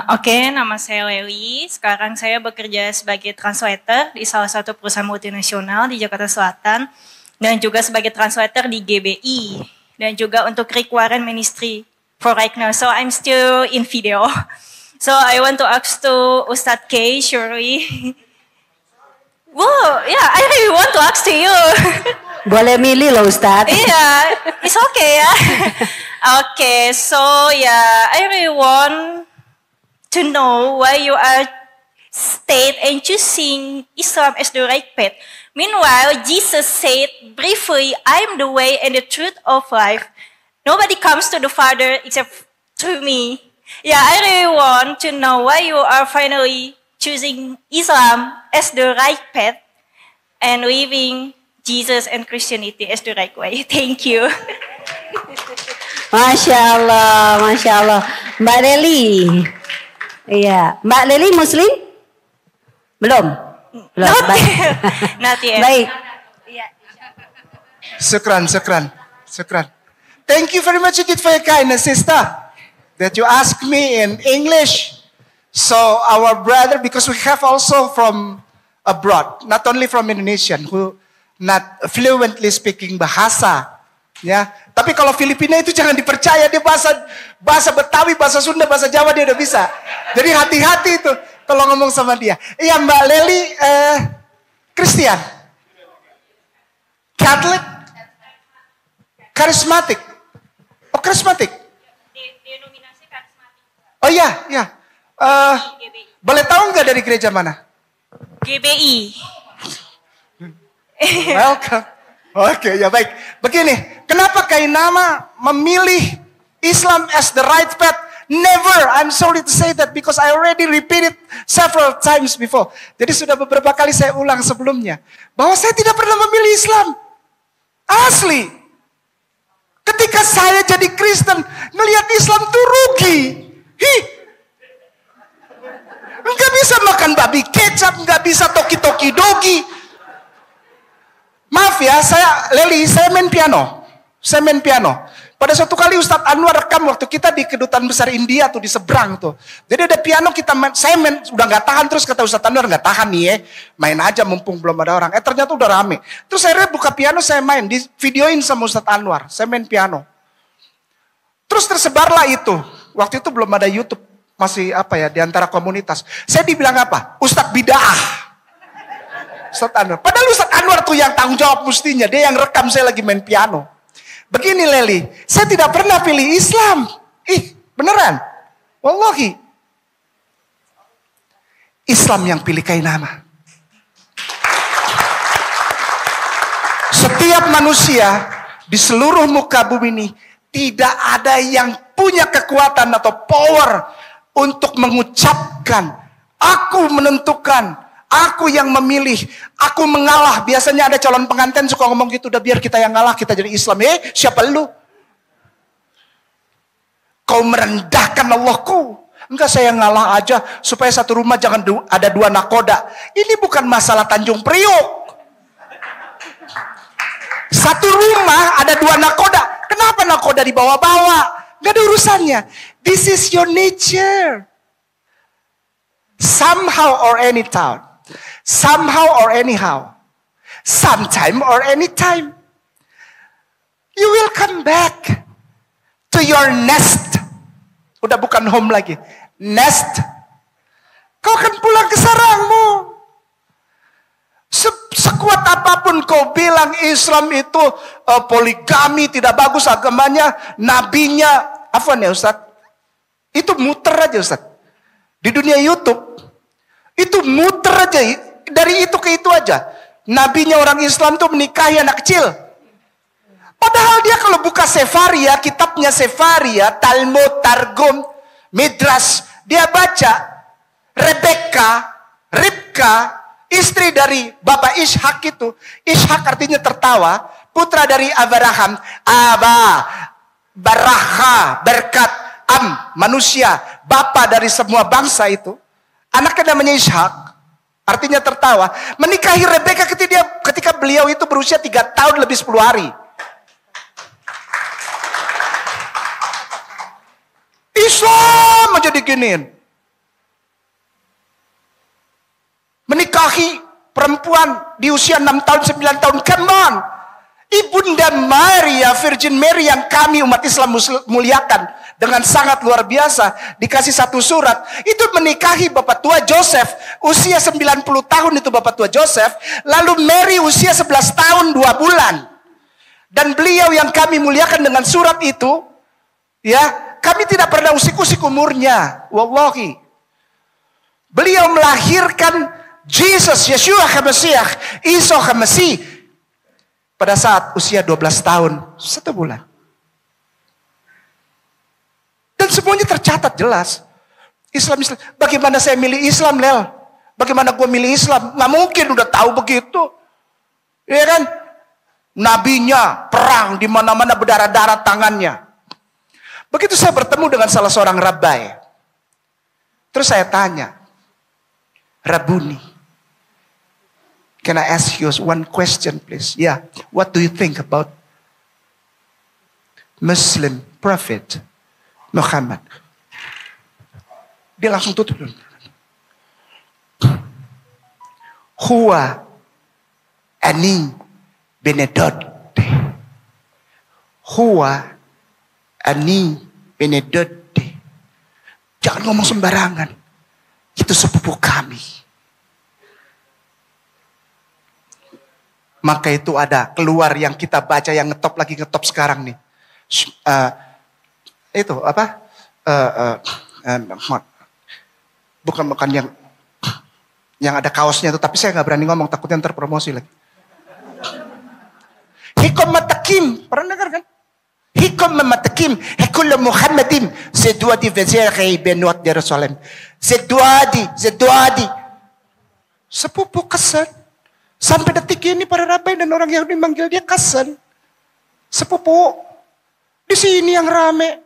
Oke, nama saya Leli. Sekarang saya bekerja sebagai translator di salah satu perusahaan multinasional di Jakarta Selatan dan juga sebagai translator di GBI dan juga untuk requirement ministry for right now. So I'm still in video. So I want to ask to Ustadz K, Shuri. Wow, yeah, I really want to ask to you. Boleh milih loh Ustadz. Yeah, it's okay ya. Okay, so yeah, I really want to know why you are state and choosing Islam as the right path. Meanwhile, Jesus said briefly, I am the way and the truth of life. Nobody comes to the Father except through me. Yeah, I really want to know why you are finally choosing Islam as the right path and living Jesus and Christianity as the right way. Thank you. Masya Allah, Masya Allah. Mbak Leli. Iya, Mbak Leli Muslim? Belum? Belum. Not yet. Baik. Syukran. Thank you very much indeed for your kindness, sister. That you ask me in English. So our brother, because we have also from abroad, not only from Indonesian, who not fluently speaking bahasa. Ya, tapi kalau Filipina itu jangan dipercaya, dia bahasa Betawi, bahasa Sunda, bahasa Jawa dia udah bisa. Jadi hati-hati itu kalau ngomong sama dia. Iya, Mbak Leli Kristen, Catholic, karismatik. Oh, karismatik. Denominasi karismatik. Oh iya. Boleh tahu nggak dari gereja mana? GBI. Welcome. Oke, ya baik. Begini, kenapa Kainama memilih Islam as the right path? Never. I'm sorry to say that because I already repeated several times before. Jadi sudah beberapa kali saya ulang sebelumnya. Bahwa saya tidak pernah memilih Islam. Asli. Ketika saya jadi Kristen, melihat Islam tuh rugi. Enggak bisa makan babi kecap, enggak bisa toki-toki dogi. Maaf ya, saya main piano. Pada suatu kali Ustadz Anwar rekam waktu kita di Kedutaan Besar India tuh di seberang tuh. Jadi ada piano kita main, saya main udah nggak tahan, terus kata Ustadz Anwar nggak tahan nih ya, main aja mumpung belum ada orang. Ternyata udah rame. Terus saya buka piano, saya main, di videoin sama Ustadz Anwar, saya main piano. Terus tersebarlah itu. Waktu itu belum ada YouTube, masih di antara komunitas. Saya dibilang apa? Ustadz Bid'ah. Ustadz Anwar. Padahal Ustadz Anwar tuh yang tanggung jawab mestinya. Dia yang rekam saya lagi main piano. Begini Leli, saya tidak pernah pilih Islam. Beneran. Wallahi. Islam yang pilih Kainama. Setiap manusia di seluruh muka bumi ini tidak ada yang punya kekuatan atau power untuk mengucapkan, aku menentukan, aku yang memilih, aku mengalah. Biasanya ada calon pengantin suka ngomong gitu, udah biar kita yang ngalah, kita jadi Islam. Siapa lu? Kau merendahkan Allahku. Enggak, saya ngalah aja supaya satu rumah jangan ada dua nakoda. Ini bukan masalah Tanjung Priok. Satu rumah ada dua nakoda. Kenapa nakoda dibawa-bawa? Gak ada urusannya. This is your nature. Somehow or anytime. Somehow or anyhow. Sometime or anytime. You will come back to your nest. Udah bukan home lagi. Nest. Kau akan pulang ke sarangmu. Sekuat apapun kau bilang Islam itu poligami, tidak bagus agamanya, nabinya. Apa ya Ustaz? Itu muter aja Ustaz. Di dunia YouTube. Itu muter aja. Dari itu ke itu aja. Nabinya orang Islam tuh menikahi anak kecil. Padahal dia kalau buka Sefaria, kitabnya Sefaria, Talmud, Targum, Midrash, dia baca Ribka, istri dari Bapak Ishak itu. Ishak artinya tertawa, putra dari Abraham, Baraha, berkat, manusia, bapa dari semua bangsa itu. Anaknya namanya Ishak, artinya tertawa. Menikahi Rebeka ketika beliau itu berusia 3 tahun lebih 10 hari. Islam aja diginiin. menikahi perempuan di usia 6 tahun, 9 tahun. Come on. Ibunda Maria, Virgin Mary yang kami umat Islam muliakan dengan sangat luar biasa. Dikasih satu surat. Itu menikahi Bapak tua Joseph. Usia 90 tahun itu Bapak tua Joseph. Lalu Mary usia 11 tahun 2 bulan. Dan beliau yang kami muliakan dengan surat itu, ya, kami tidak pernah usik-usik umurnya. Wallahi. Beliau melahirkan Jesus, Yeshua HaMashiach, Isa HaMasih. Pada saat usia 12 tahun, 1 bulan. Dan semuanya tercatat jelas. Islam. Bagaimana saya milih Islam, Lel? Bagaimana gue milih Islam? Nggak mungkin udah tahu begitu. Iya kan? Nabinya perang di mana-mana berdarah-darah tangannya. Begitu saya bertemu dengan salah seorang rabai. Terus saya tanya, Rabuni, can I ask you one question, please? Yeah. What do you think about Muslim Prophet Muhammad? Dia langsung tutup. Huwa ani benedote. Huwa ani benedote. Jangan ngomong sembarangan. Itu sepupu kami. Maka itu ada keluar yang kita baca yang ngetop sekarang nih. Itu apa? Bukan yang ada kaosnya itu, tapi saya nggak berani ngomong takutnya ntar promosi lagi. Hikom matakim, pernah dengar kan? Hikom matakim, hekul Muhammadin, seduadi vezeri benot Yerusalem, seduadi, sepupu kesan. Sampai detik ini para rabai dan orang Yahudi manggil dia Kasan. Sepupu. Di sini yang rame.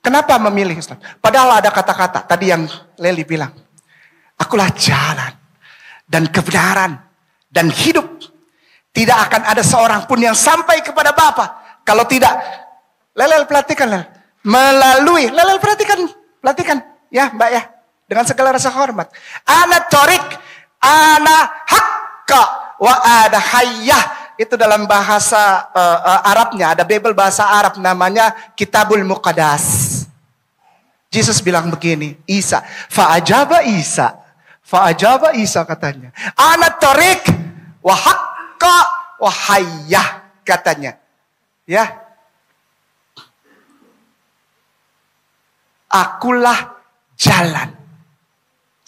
Kenapa memilih Islam? Padahal ada kata-kata tadi yang Leli bilang. Akulah jalan dan kebenaran dan hidup. Tidak akan ada seorang pun yang sampai kepada Bapa kalau tidak. Lelel perhatikan, Lel. Melalui. Lelel perhatikan ya, Mbak ya. Dengan segala rasa hormat. Ana torik. Ana hakka wa ada hayyah. Itu dalam bahasa Arabnya. Ada Bible bahasa Arab namanya Kitabul Muqaddas. Yesus bilang begini. Fa'ajaba Isa katanya. Ana tarik wa hakka wa hayyah katanya. Ya. Akulah jalan.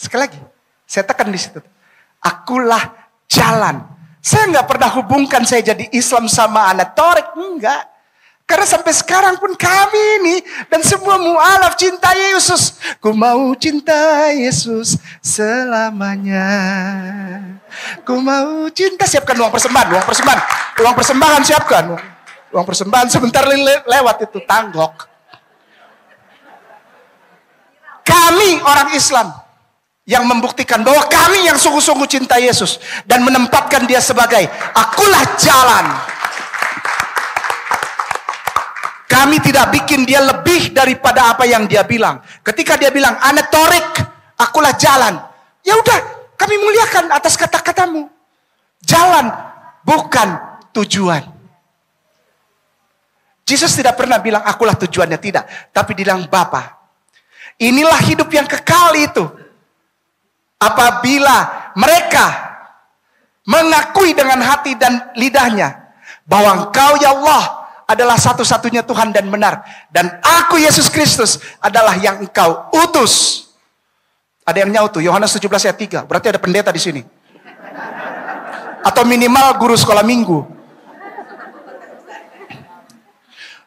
Sekali lagi. Saya tekan di situ. Akulah jalan. Saya nggak pernah hubungkan saya jadi Islam sama anak Torek. Enggak. Karena sampai sekarang pun kami ini. Dan semua mu'alaf cinta Yesus. Ku mau cinta Yesus selamanya. Ku mau cinta. Siapkan uang persembahan siapkan. Uang persembahan sebentar lewat itu tanggok. Kami orang Islam. Yang membuktikan bahwa kami yang sungguh-sungguh cinta Yesus. Dan menempatkan dia sebagai akulah jalan. Kami tidak bikin dia lebih daripada apa yang dia bilang. Ketika dia bilang, ana torik, akulah jalan. Ya udah, kami muliakan atas kata-katamu. Jalan, bukan tujuan. Yesus tidak pernah bilang, akulah tujuannya, tidak. Tapi dia bilang, Bapa. Inilah hidup yang kekal itu. Apabila mereka mengakui dengan hati dan lidahnya bahwa Engkau ya Allah adalah satu-satunya Tuhan dan benar, dan aku Yesus Kristus adalah yang Engkau utus. Ada yang nyautu Yohanes 17 ayat 3. Berarti ada pendeta di sini. Atau minimal guru sekolah minggu.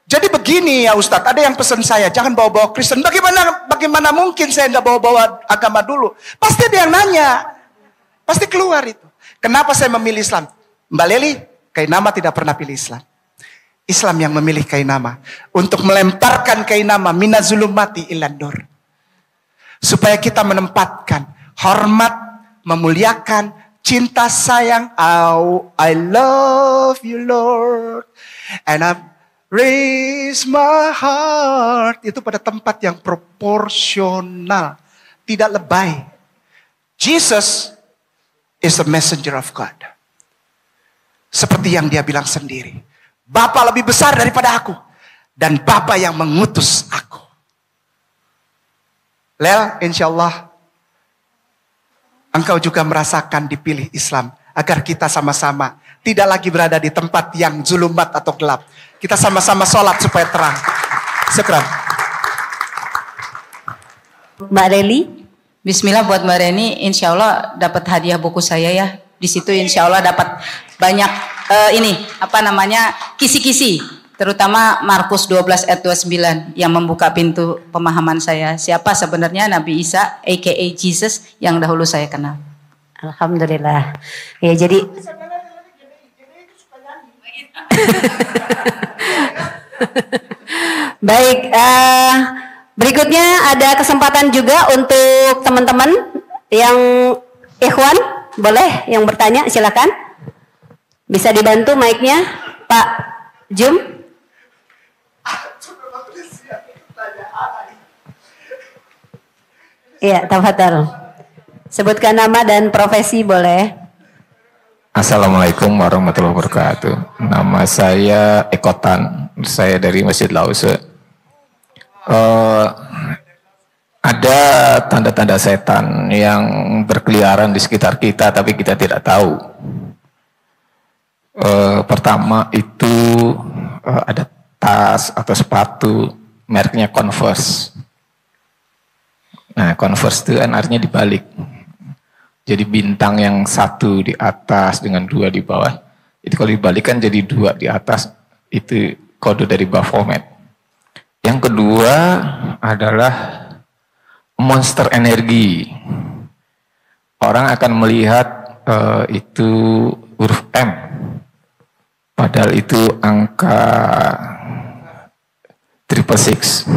Jadi begini ya Ustadz, ada yang pesan saya, jangan bawa-bawa Kristen. Bagaimana mungkin saya nggak bawa-bawa agama dulu? Pasti ada yang nanya. Pasti keluar itu. Kenapa saya memilih Islam? Mbak Leli, Kainama tidak pernah pilih Islam. Islam yang memilih Kainama. Untuk melemparkan Kainama minazulumati ilan nur. Supaya kita menempatkan hormat, memuliakan, cinta sayang. Oh, I love you Lord. And I raise my heart. Itu pada tempat yang proporsional. Tidak lebay. Jesus is the messenger of God. Seperti yang dia bilang sendiri. Bapa lebih besar daripada aku. Dan Bapa yang mengutus aku. Lel, insya Allah engkau juga merasakan dipilih Islam. Agar kita sama-sama tidak lagi berada di tempat yang zulumat atau gelap. Kita sama-sama sholat supaya terang. Syukran. Mbak Leli. Bismillah buat Mbak Reni, insya Allah dapat hadiah buku saya ya. Di situ insya Allah dapat banyak kisi-kisi. Terutama Markus 12 ayat 29 yang membuka pintu pemahaman saya. Siapa sebenarnya Nabi Isa, aka Jesus yang dahulu saya kenal. Alhamdulillah. Ya jadi baik, berikutnya ada kesempatan juga untuk teman-teman yang ikhwan, boleh yang bertanya silakan. Bisa dibantu mic-nya Pak Jum. Iya, tafadhal. Sebutkan nama dan profesi boleh. Assalamualaikum warahmatullahi wabarakatuh. Nama saya Ekotan, saya dari Masjid Lause. Ada tanda-tanda setan yang berkeliaran di sekitar kita, tapi kita tidak tahu. Pertama itu ada tas atau sepatu mereknya Converse. Nah, Converse itu kan artinya dibalik. Jadi bintang yang satu di atas dengan dua di bawah. Itu kalau dibalikan jadi dua di atas, itu kode dari Baphomet. Yang kedua adalah monster energi. Orang akan melihat itu huruf M. Padahal itu angka 666.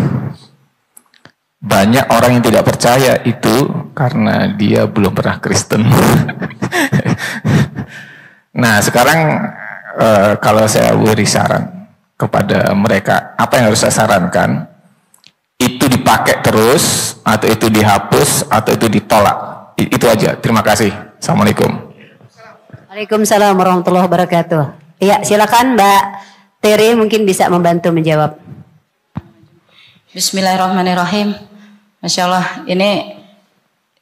Banyak orang yang tidak percaya itu karena dia belum pernah Kristen. Nah sekarang kalau saya beri saran kepada mereka, apa yang harus saya sarankan? Itu dipakai terus, atau itu dihapus, atau itu ditolak. Itu aja. Terima kasih. Assalamualaikum. Waalaikumsalam warahmatullahi wabarakatuh. Iya, silakan Mbak Tere mungkin bisa membantu menjawab. Bismillahirrahmanirrahim. Masya Allah, ini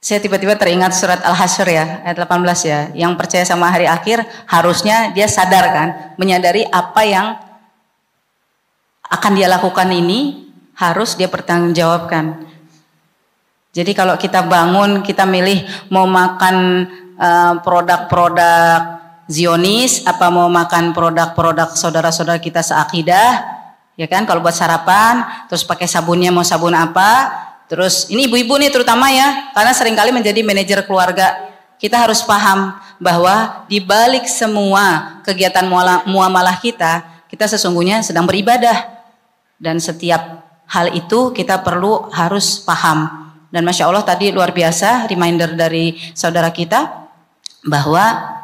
saya tiba-tiba teringat surat Al-Hasyr ya, ayat 18 ya. Yang percaya sama hari akhir harusnya dia sadar kan, menyadari apa yang akan dia lakukan ini harus dia pertanggungjawabkan. Jadi kalau kita bangun, kita milih mau makan produk-produk Zionis, apa mau makan produk-produk saudara-saudara kita seakidah, ya kan? Kalau buat sarapan, terus pakai sabunnya mau sabun apa? Terus ini ibu-ibu nih terutama ya, karena seringkali menjadi manajer keluarga. Kita harus paham bahwa di balik semua kegiatan muamalah kita sesungguhnya sedang beribadah. Dan setiap hal itu kita harus paham. Dan Masya Allah tadi luar biasa reminder dari saudara kita bahwa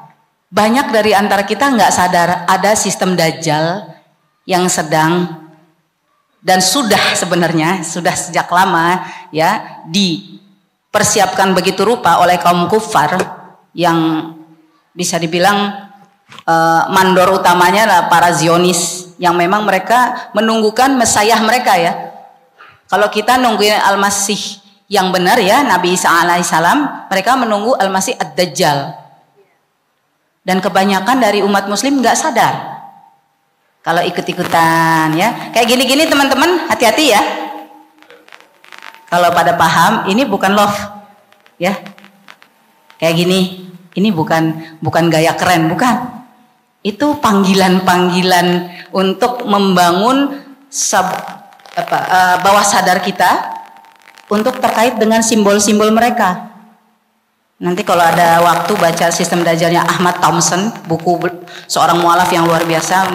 banyak dari antara kita nggak sadar ada sistem dajjal yang sedang dan sudah sejak lama ya dipersiapkan begitu rupa oleh kaum kufar yang bisa dibilang mandor utamanya adalah para Zionis yang memang mereka menunggukan Mesias mereka ya. Kalau kita nungguin Al-Masih yang benar ya Nabi Isa alaihissalam, mereka menunggu Al-Masih Ad-Dajjal. Dan kebanyakan dari umat muslim nggak sadar kalau ikut-ikutan ya. Kayak gini-gini teman-teman hati-hati ya. Kalau pada paham ini bukan love ya. Kayak gini, ini bukan gaya keren, bukan. Itu panggilan-panggilan untuk membangun bawah sadar kita untuk terkait dengan simbol-simbol mereka. Nanti kalau ada waktu baca sistem dajjalnya Ahmad Thompson, buku seorang mualaf yang luar biasa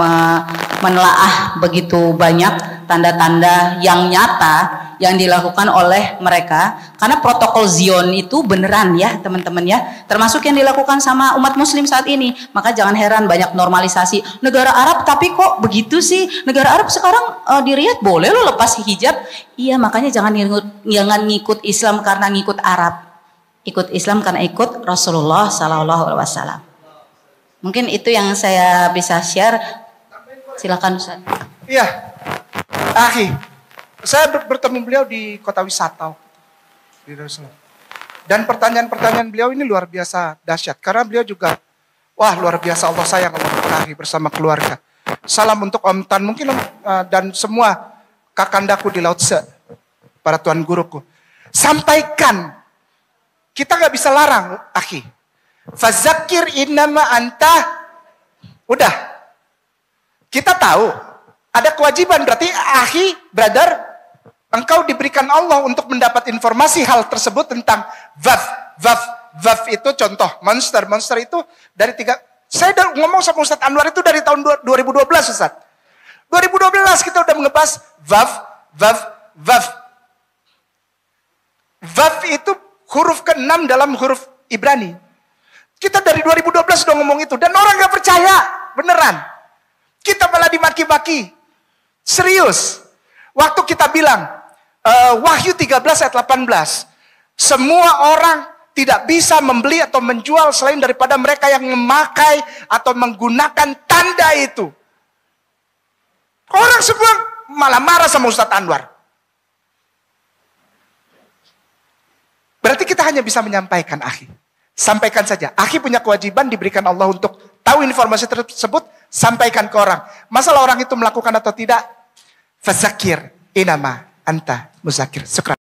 menelaah begitu banyak tanda-tanda yang nyata yang dilakukan oleh mereka. Karena protokol Zion itu beneran ya teman-teman ya, termasuk yang dilakukan sama umat muslim saat ini. Maka jangan heran banyak normalisasi negara Arab, tapi kok begitu sih negara Arab sekarang di Riyadh boleh lo lepas hijab. Iya, makanya jangan ngikut Islam karena ngikut Arab. ikut Islam karena ikut Rasulullah Sallallahu Alaihi Wasallam. Mungkin itu yang saya bisa share. Silakan Ustaz. Iya, Akhi, saya bertemu beliau di kota wisata di Darussalam. Dan pertanyaan-pertanyaan beliau ini luar biasa dahsyat. Karena beliau juga, wah luar biasa Allah sayang Allah berkahi bersama keluarga. Salam untuk Om Tan mungkin dan semua kakandaku di Laut Se, para tuan guruku. Sampaikan, kita nggak bisa larang, Akhi. Fazakir innama anta, udah. Kita tahu, ada kewajiban berarti Akhi, brother, engkau diberikan Allah untuk mendapat informasi hal tersebut tentang Vaf itu contoh, monster itu dari saya udah ngomong sama Ustadz Anwar itu dari tahun 2012 Ustadz. 2012 kita udah ngebahas Vaf itu huruf ke-6 dalam huruf Ibrani. Kita dari 2012 udah ngomong itu dan orang gak percaya, beneran. Kita malah dimaki-maki. Serius. Waktu kita bilang Wahyu 13 ayat 18. Semua orang tidak bisa membeli atau menjual selain daripada mereka yang memakai atau menggunakan tanda itu. Orang semua malah marah sama Ustadz Anwar. Berarti kita hanya bisa menyampaikan, Akhi. Sampaikan saja. Akhi punya kewajiban diberikan Allah untuk tahu informasi tersebut, sampaikan ke orang. Masalah orang itu melakukan atau tidak, fazakir inama anta muzakir. Syukran.